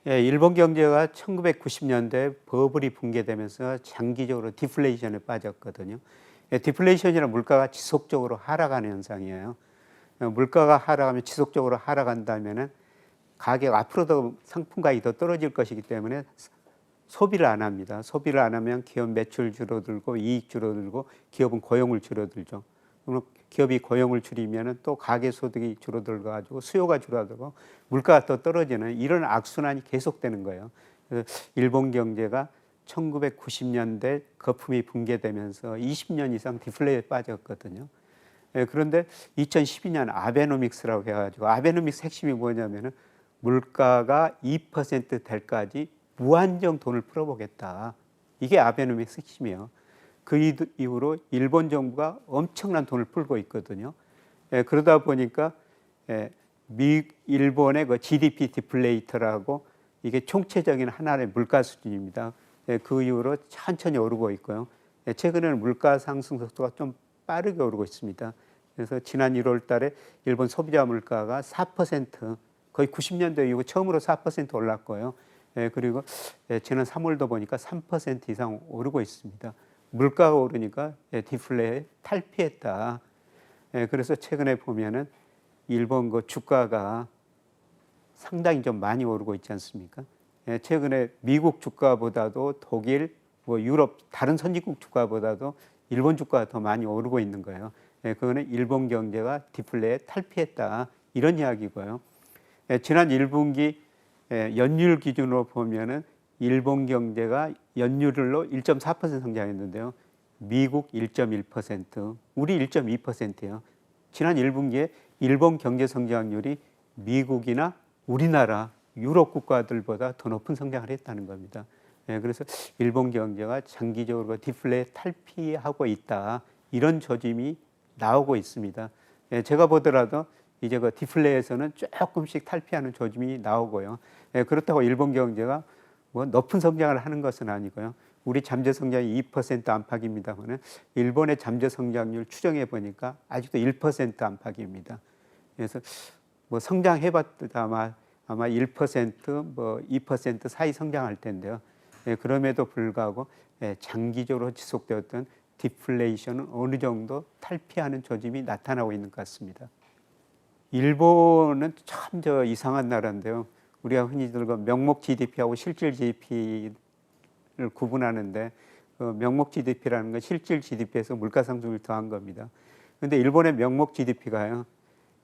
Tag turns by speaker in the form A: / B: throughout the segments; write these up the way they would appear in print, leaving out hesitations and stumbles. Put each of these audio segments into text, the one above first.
A: 예, 일본 경제가 1990년대 버블이 붕괴되면서 장기적으로 디플레이션에 빠졌거든요. 예, 디플레이션이란 물가가 지속적으로 하락하는 현상이에요. 물가가 하락하면 지속적으로 하락한다면은 가격 앞으로도 상품 가격이 더 떨어질 것이기 때문에 소비를 안 합니다. 소비를 안 하면 기업 매출 줄어들고 이익 줄어들고 기업은 고용을 줄어들죠. 그러면 기업이 고용을 줄이면은 또 가계 소득이 줄어들어 가지고 수요가 줄어들고 물가가 더 떨어지는 이런 악순환이 계속되는 거예요. 그래서 일본 경제가 1990년대 거품이 붕괴되면서 20년 이상 디플레이에 빠졌거든요. 예, 그런데 2012년 아베노믹스라고 해가지고 아베노믹스 핵심이 뭐냐면은 물가가 2% 될 때까지 무한정 돈을 풀어보겠다. 이게 아베노믹스 핵심이에요. 그 이후로 일본 정부가 엄청난 돈을 풀고 있거든요. 예, 그러다 보니까 예, 일본의 그 GDP 디플레이터라고 이게 총체적인 하나의 물가 수준입니다. 예, 그 이후로 천천히 오르고 있고요. 예, 최근에는 물가 상승 속도가 좀 빠르게 오르고 있습니다. 그래서 지난 1월 달에 일본 소비자 물가가 4%, 거의 90년대 이후 처음으로 4% 올랐고요. 예, 그리고 예, 지난 3월도 보니까 3% 이상 오르고 있습니다. 물가가 오르니까 예, 디플레에 탈피했다. 예, 그래서 최근에 보면은 일본 그 주가가 상당히 좀 많이 오르고 있지 않습니까? 예, 최근에 미국 주가보다도 독일, 뭐 유럽 다른 선진국 주가보다도 일본 주가가 더 많이 오르고 있는 거예요. 예, 그거는 일본 경제가 디플레에 탈피했다 이런 이야기고요. 예, 지난 1분기 예, 연율 기준으로 보면은 일본 경제가 연율로 1.4% 성장했는데요. 미국 1.1%, 우리 1.2%예요. 지난 1분기에 일본 경제 성장률이 미국이나 우리나라, 유럽 국가들보다 더 높은 성장을 했다는 겁니다. 예, 그래서 일본 경제가 장기적으로 디플레에 탈피하고 있다. 이런 조짐이 나오고 있습니다. 예, 제가 보더라도 이제 그 디플레에서는 조금씩 탈피하는 조짐이 나오고요. 예, 그렇다고 일본 경제가 뭐 높은 성장을 하는 것은 아니고요. 우리 잠재 성장이 2% 안팎입니다만은 일본의 잠재 성장률 추정해 보니까 아직도 1% 안팎입니다. 그래서 뭐 성장해봤다 아마 1%뭐 2% 사이 성장할 텐데요. 예, 그럼에도 불구하고 예, 장기적으로 지속되었던 디플레이션은 어느 정도 탈피하는 조짐이 나타나고 있는 것 같습니다. 일본은 참 이상한 나라인데요. 우리가 흔히들 그 명목 GDP하고 실질 GDP를 구분하는데 그 명목 GDP라는 건 실질 GDP에서 물가 상승을 더한 겁니다. 그런데 일본의 명목 GDP가요.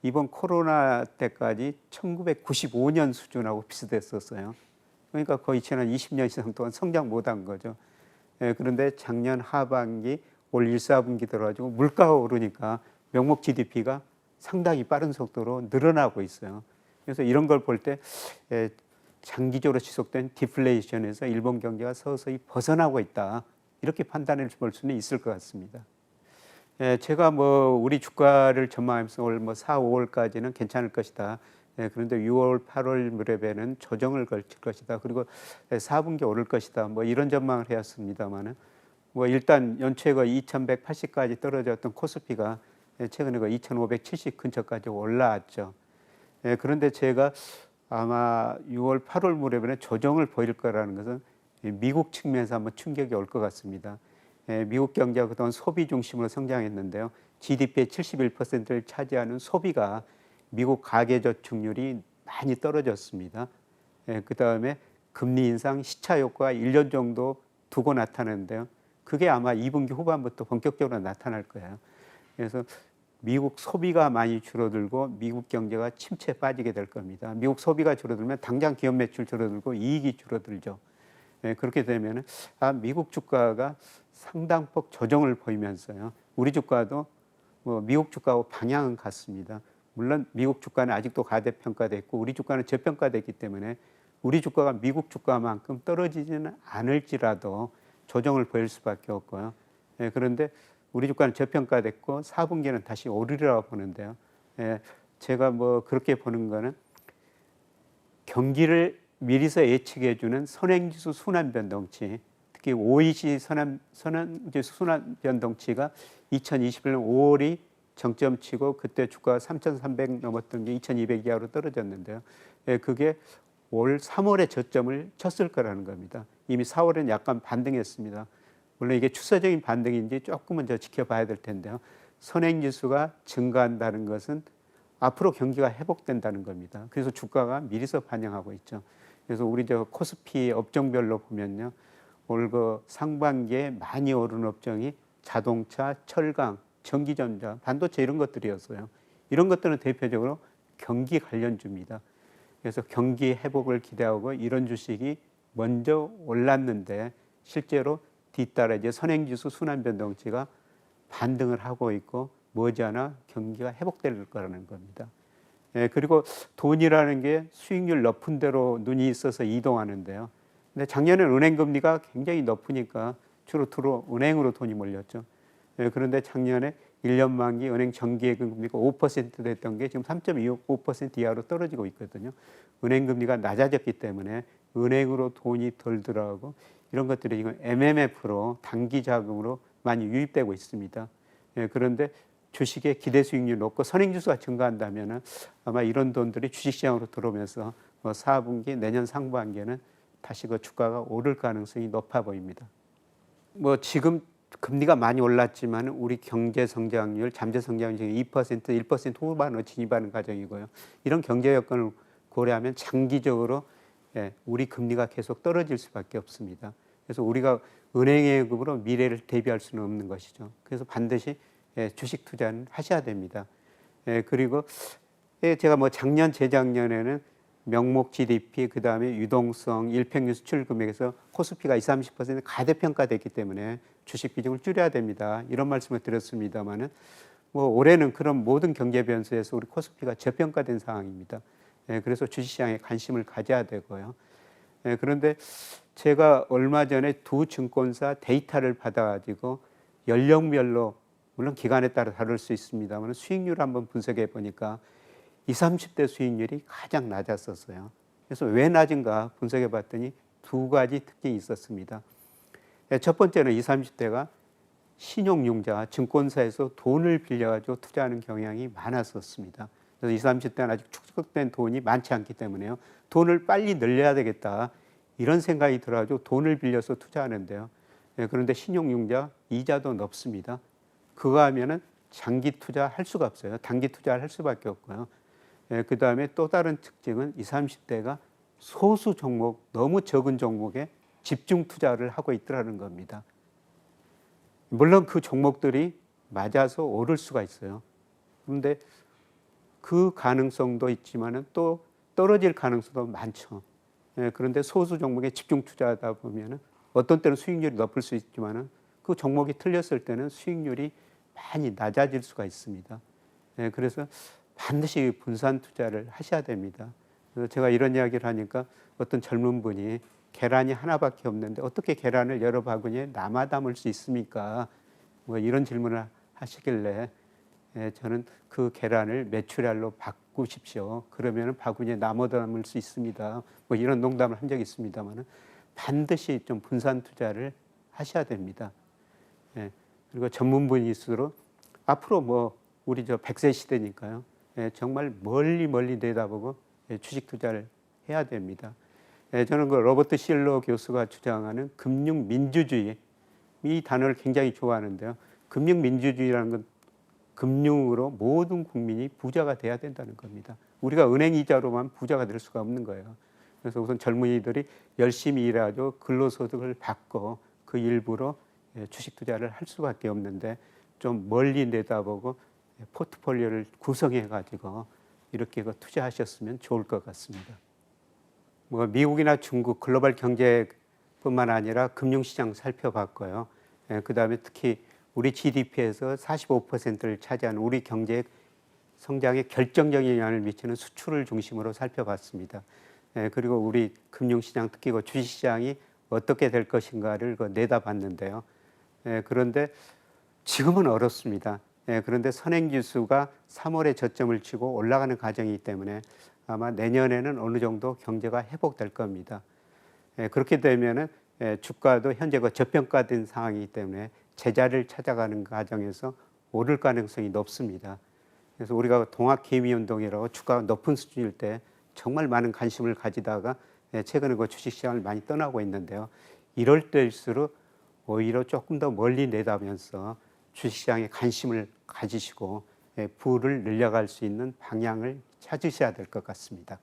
A: 이번 코로나 때까지 1995년 수준하고 비슷했었어요. 그러니까 거의 지난 20년 이상 동안 성장 못한 거죠. 예, 그런데 작년 하반기 올 1, 4분기 들어가지고 물가가 오르니까 명목 GDP가 상당히 빠른 속도로 늘어나고 있어요. 그래서 이런 걸 볼 때 장기적으로 지속된 디플레이션에서 일본 경제가 서서히 벗어나고 있다. 이렇게 판단해 볼 수는 있을 것 같습니다. 예, 제가 뭐 우리 주가를 전망하면서 올 뭐 4, 5월까지는 괜찮을 것이다. 예, 그런데 6월, 8월 무렵에는 조정을 걸칠 것이다. 그리고 4분기 오를 것이다. 뭐 이런 전망을 해왔습니다만은 뭐 일단 연초에 2180까지 떨어졌던 코스피가 최근에 2570 근처까지 올라왔죠. 예, 그런데 제가 아마 6월, 8월 무렵에는 조정을 보일 거라는 것은 미국 측면에서 한번 충격이 올 것 같습니다. 예, 미국 경제가 그동안 소비 중심으로 성장했는데요. GDP의 71%를 차지하는 소비가 미국 가계저축률이 많이 떨어졌습니다. 예, 그 다음에 금리 인상 시차 효과가 1년 정도 두고 나타나는데요. 그게 아마 2분기 후반부터 본격적으로 나타날 거예요. 그래서 미국 소비가 많이 줄어들고 미국 경제가 침체에 빠지게 될 겁니다. 미국 소비가 줄어들면 당장 기업 매출 줄어들고 이익이 줄어들죠. 예, 그렇게 되면은 미국 주가가 상당폭 조정을 보이면서요. 우리 주가도 뭐 미국 주가하고 방향은 같습니다. 물론 미국 주가는 아직도 가대평가돼 있고 우리 주가는 저평가됐기 때문에 우리 주가가 미국 주가만큼 떨어지지는 않을지라도 조정을 보일 수밖에 없고요. 예, 그런데 우리 주가는 저평가됐고 4분기는 다시 오르리라고 보는데요. 예, 제가 뭐 그렇게 보는 거는 경기를 미리서 예측해주는 선행지수 순환변동치, 특히 OECD 선행지수 순환변동치가 2021년 5월이 정점치고 그때 주가가 3,300 넘었던 게 2,200 이하로 떨어졌는데요. 예, 그게 올 3월에 저점을 쳤을 거라는 겁니다. 이미 4월에는 약간 반등했습니다. 물론 이게 추세적인 반등인지 조금은 더 지켜봐야 될 텐데요. 선행지수가 증가한다는 것은 앞으로 경기가 회복된다는 겁니다. 그래서 주가가 미리서 반영하고 있죠. 그래서 우리 저 코스피 업종별로 보면요. 올 그 상반기에 많이 오른 업종이 자동차, 철강, 전기전자, 반도체 이런 것들이었어요. 이런 것들은 대표적으로 경기 관련주입니다. 그래서 경기 회복을 기대하고 이런 주식이 먼저 올랐는데 실제로 뒤따라 이제 선행지수 순환변동치가 반등을 하고 있고 머지않아 경기가 회복될 거라는 겁니다. 그리고 돈이라는 게 수익률 높은 대로 눈이 있어서 이동하는데요. 근데 작년에는 은행 금리가 굉장히 높으니까 주로 은행으로 돈이 몰렸죠. 그런데 작년에 1년 만기 은행 정기예금 금리가 5% 됐던 게 지금 3.25% 이하로 떨어지고 있거든요. 은행 금리가 낮아졌기 때문에 은행으로 돈이 덜 들어가고 이런 것들이 지금 MMF로 단기 자금으로 많이 유입되고 있습니다. 그런데 주식의 기대 수익률이 높고 선행지수가 증가한다면 아마 이런 돈들이 주식시장으로 들어오면서 4분기 내년 상반기에는 다시 그 주가가 오를 가능성이 높아 보입니다. 지금 금리가 많이 올랐지만 우리 경제 성장률, 잠재 성장률 지금 2%, 1% 후반으로 진입하는 과정이고요. 이런 경제 여건을 고려하면 장기적으로 우리 금리가 계속 떨어질 수밖에 없습니다. 그래서 우리가 은행예금으로 미래를 대비할 수는 없는 것이죠. 그래서 반드시 주식 투자는 하셔야 됩니다. 그리고 제가 작년, 재작년에는 명목 GDP, 그 다음에 유동성, 일평균 수출 금액에서 코스피가 20, 30% 가대평가됐기 때문에 주식 비중을 줄여야 됩니다. 이런 말씀을 드렸습니다만은 올해는 그런 모든 경제 변수에서 우리 코스피가 저평가된 상황입니다. 그래서 주식시장에 관심을 가져야 되고요. 그런데 제가 얼마 전에 두 증권사 데이터를 받아가지고 연령별로 물론 기간에 따라 다를 수 있습니다만 수익률을 한번 분석해 보니까 20, 30대 수익률이 가장 낮았었어요. 그래서 왜 낮은가 분석해 봤더니 두 가지 특징이 있었습니다. 첫 번째는 20, 30대가 신용융자, 증권사에서 돈을 빌려가지고 투자하는 경향이 많았었습니다. 그래서 20, 30대는 아직 축적된 돈이 많지 않기 때문에요. 돈을 빨리 늘려야 되겠다. 이런 생각이 들어가지고 돈을 빌려서 투자하는데요. 그런데 신용융자, 이자도 높습니다. 그거 하면은 장기 투자할 수가 없어요. 단기 투자를 할 수밖에 없고요. 그 다음에 또 다른 특징은 20, 30대가 소수 종목, 너무 적은 종목에 집중 투자를 하고 있더라는 겁니다. 물론 그 종목들이 맞아서 오를 수가 있어요. 그런데 그 가능성도 있지만은 또 떨어질 가능성도 많죠. 그런데 소수 종목에 집중 투자하다 보면은 어떤 때는 수익률이 높을 수 있지만은 그 종목이 틀렸을 때는 수익률이 많이 낮아질 수가 있습니다. 그래서 반드시 분산 투자를 하셔야 됩니다. 그래서 제가 이런 이야기를 하니까 어떤 젊은 분이 계란이 하나밖에 없는데 어떻게 계란을 여러 바구니에 남아 담을 수 있습니까? 이런 질문을 하시길래 저는 그 계란을 메추리알로 바꾸십시오. 그러면 바구니에 남아 담을 수 있습니다. 이런 농담을 한 적이 있습니다만 반드시 좀 분산 투자를 하셔야 됩니다. 그리고 전문분일수록 앞으로 우리 100세 시대니까요. 정말 멀리 내다보고 주식 투자를 해야 됩니다. 저는 그 로버트 실러 교수가 주장하는 금융민주주의 이 단어를 굉장히 좋아하는데요. 금융민주주의라는 건 금융으로 모든 국민이 부자가 돼야 된다는 겁니다. 우리가 은행 이자로만 부자가 될 수가 없는 거예요. 그래서 우선 젊은이들이 열심히 일하고 근로소득을 받고 그 일부로 주식 투자를 할 수밖에 없는데 좀 멀리 내다보고 포트폴리오를 구성해 가지고 이렇게 투자하셨으면 좋을 것 같습니다. 미국이나 중국 글로벌 경제뿐만 아니라 금융시장 살펴봤고요. 그다음에 특히 우리 GDP에서 45%를 차지하는 우리 경제 성장에 결정적인 영향을 미치는 수출을 중심으로 살펴봤습니다. 그리고 우리 금융시장 특히 주식시장이 어떻게 될 것인가를 내다봤는데요. 그런데 지금은 어렵습니다. 그런데 선행지수가 3월에 저점을 치고 올라가는 과정이기 때문에 아마 내년에는 어느 정도 경제가 회복될 겁니다. 그렇게 되면은 주가도 현재 저평가된 상황이기 때문에 제자리를 찾아가는 과정에서 오를 가능성이 높습니다. 그래서 우리가 동학개미운동이라고 주가가 높은 수준일 때 정말 많은 관심을 가지다가 최근에 그 주식시장을 많이 떠나고 있는데요. 이럴 때일수록 오히려 조금 더 멀리 내다보면서 주식시장에 관심을 가지시고 부를 늘려갈 수 있는 방향을 찾으셔야 될 것 같습니다.